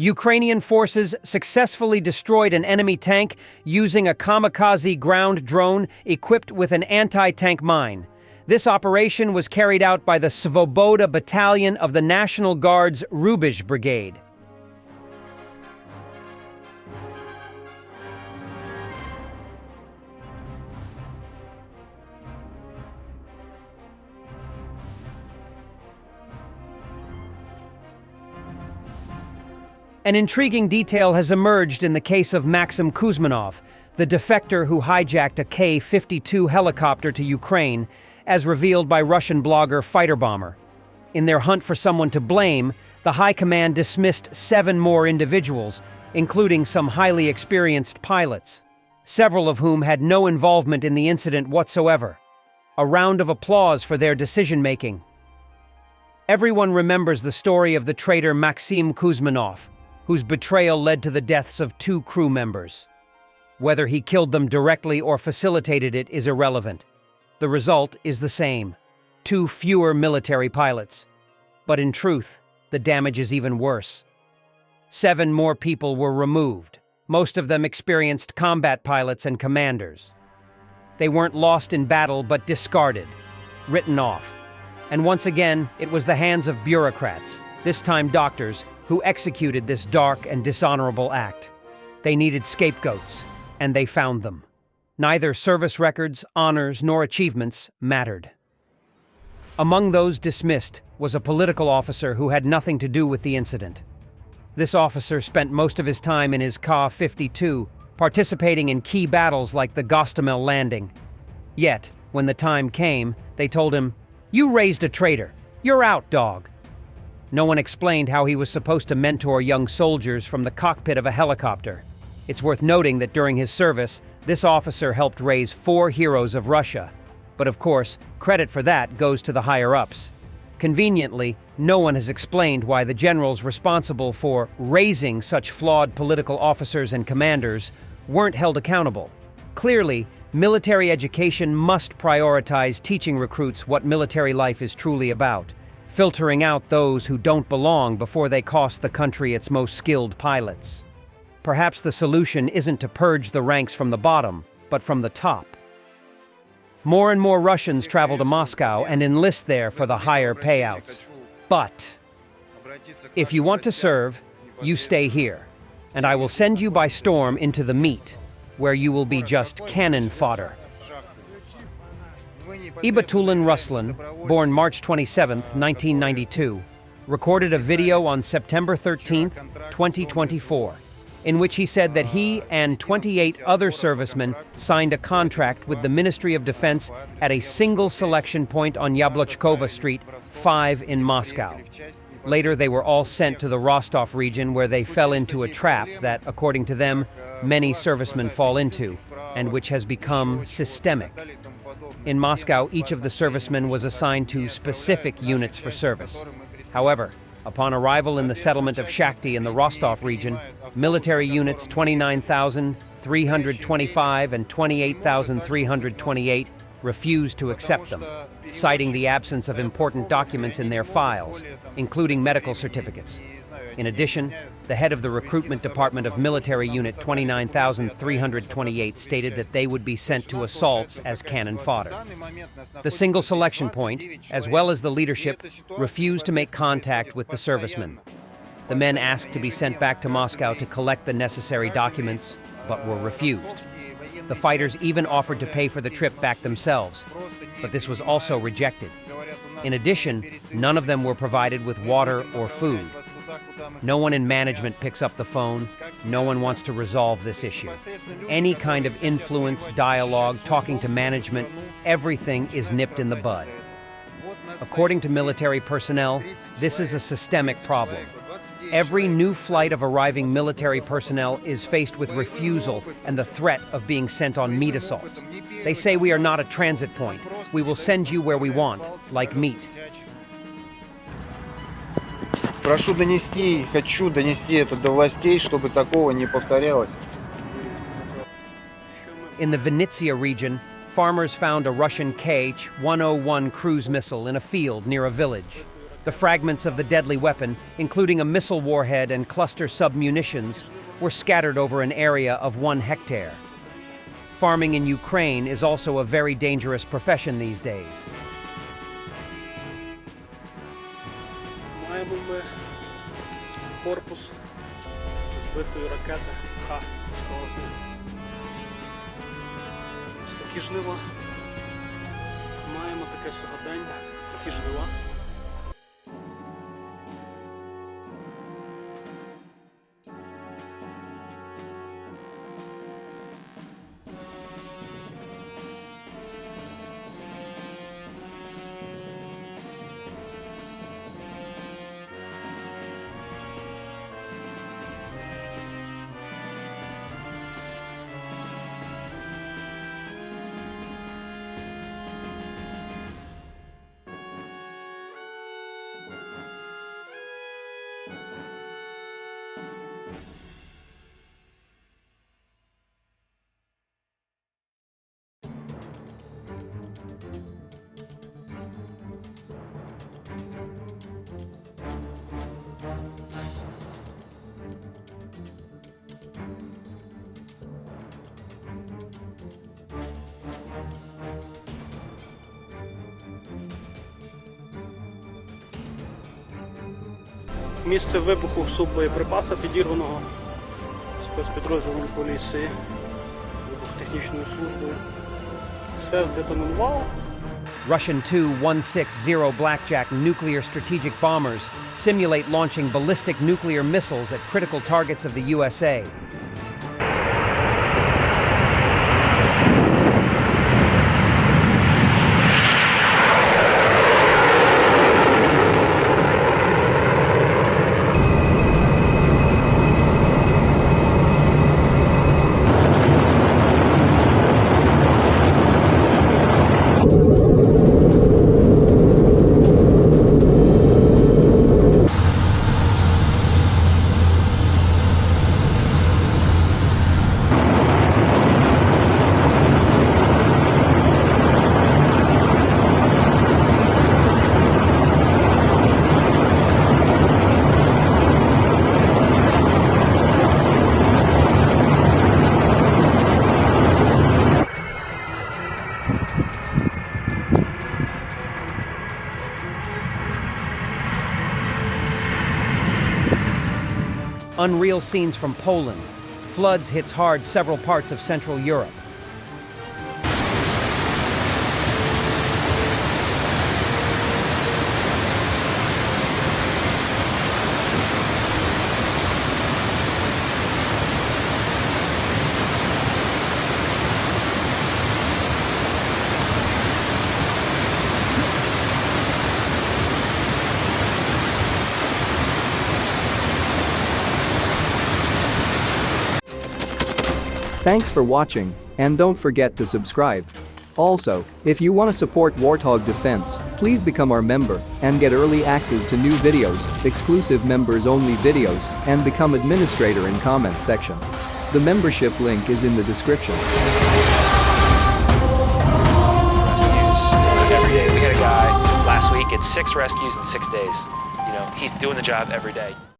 Ukrainian forces successfully destroyed an enemy tank using a kamikaze ground drone equipped with an anti-tank mine. This operation was carried out by the Svoboda Battalion of the National Guard's Rubizh Brigade. An intriguing detail has emerged in the case of Maxim Kuzmanov, the defector who hijacked a K-52 helicopter to Ukraine, as revealed by Russian blogger Fighter Bomber. In their hunt for someone to blame, the High Command dismissed 7 more individuals, including some highly experienced pilots, several of whom had no involvement in the incident whatsoever. A round of applause for their decision-making. Everyone remembers the story of the traitor Maxim Kuzmanov, whose betrayal led to the deaths of 2 crew members. Whether he killed them directly or facilitated it is irrelevant. The result is the same: 2 fewer military pilots. But in truth, the damage is even worse. 7 more people were removed, most of them experienced combat pilots and commanders. They weren't lost in battle but discarded, written off. And once again, it was the hands of bureaucrats, this time doctors, who executed this dark and dishonorable act. They needed scapegoats, and they found them. Neither service records, honors, nor achievements mattered. Among those dismissed was a political officer who had nothing to do with the incident. This officer spent most of his time in his Ka-52, participating in key battles like the Gostomel landing. Yet, when the time came, they told him, "You raised a traitor. You're out, dog." No one explained how he was supposed to mentor young soldiers from the cockpit of a helicopter. It's worth noting that during his service, this officer helped raise 4 heroes of Russia. But of course, credit for that goes to the higher-ups. Conveniently, no one has explained why the generals responsible for raising such flawed political officers and commanders weren't held accountable. Clearly, military education must prioritize teaching recruits what military life is truly about, filtering out those who don't belong before they cost the country its most skilled pilots. Perhaps the solution isn't to purge the ranks from the bottom, but from the top. More and more Russians travel to Moscow and enlist there for the higher payouts. But if you want to serve, you stay here, and I will send you by storm into the meat, where you will be just cannon fodder. Ibatulin Ruslan, born March 27, 1992, recorded a video on September 13, 2024, in which he said that he and 28 other servicemen signed a contract with the Ministry of Defense at a single selection point on Yablochkova Street, 5 in Moscow. Later, they were all sent to the Rostov region, where they fell into a trap that, according to them, many servicemen fall into, and which has become systemic. In Moscow, each of the servicemen was assigned to specific units for service. However, upon arrival in the settlement of Shakhty in the Rostov region, military units 29,325 and 28,328 refused to accept them, citing the absence of important documents in their files, including medical certificates. In addition, the head of the recruitment department of military unit 29,328 stated that they would be sent to assaults as cannon fodder. The single selection point, as well as the leadership, refused to make contact with the servicemen. The men asked to be sent back to Moscow to collect the necessary documents, but were refused. The fighters even offered to pay for the trip back themselves, but this was also rejected. In addition, none of them were provided with water or food. No one in management picks up the phone. No one wants to resolve this issue. Any kind of influence, dialogue, talking to management, everything is nipped in the bud. According to military personnel, this is a systemic problem. Every new flight of arriving military personnel is faced with refusal and the threat of being sent on meat assaults. They say we are not a transit point. We will send you where we want, like meat. Хочу донести это до властей, чтобы такого не повторялось. In the Vinnytsia region, farmers found a Russian K-101 cruise missile in a field near a village. The fragments of the deadly weapon, including a missile warhead and cluster submunitions, were scattered over an area of 1 hectare. Farming in Ukraine is also a very dangerous profession these days. Маємо ми корпус збитої ракети Х-101. Ось такі жнива. Маємо таке сьогодення, такі жнива. Місце вибуху суббоєприпаса підірваного спецпідрозділом поліції, вибухотехнічною службою. Все здетонувало. Russian Tu-160 Blackjack nuclear strategic bombers simulate launching ballistic nuclear missiles at critical targets of the USA. Unreal scenes from Poland. Floods hits hard several parts of Central Europe. Thanks for watching, and don't forget to subscribe. Also, if you want to support Warthog Defense, please become our member and get early access to new videos, exclusive members-only videos, and become administrator in comment section. The membership link is in the description. Rescues every day. We had a guy last week at 6 rescues in 6 days. You know, he's doing the job every day.